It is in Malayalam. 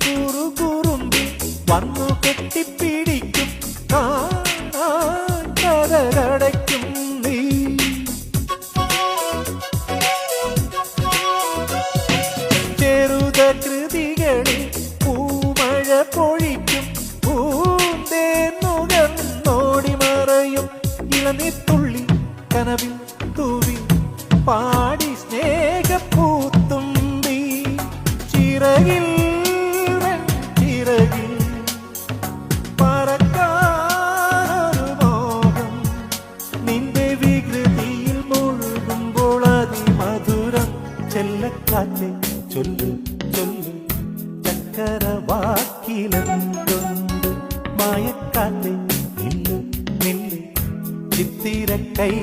കുറുകുറുമ്പി വന്നു കെട്ടിപ്പിടിക്കും കരടയ്ക്കും നീ. ചെറുത കൃതികളിൽ പൂമഴ പൊഴിക്കും പൂന്തേന്നുകർന്നോടി മറയും ഇളനീത്തുള്ളി കനവിൽ തൂവി പാടി സ്നേഹപ്പൂത്തുമ്പി. ചിറകിൽ ചിറകിൽ പറക്കാനൊരു മോഹം നിന്റെ വികൃതിയിൽ മുഴുകുമ്പോൾ അതിമധുരം. ചെല്ലക്കാറ്റെ ചൊല്ലു ചൊല്ലു ചക്കരവാക്കിലെന്തുണ്ട് മായക്കാറ്റെ നില്ല് നില്ല് ചിത്തിര കൈ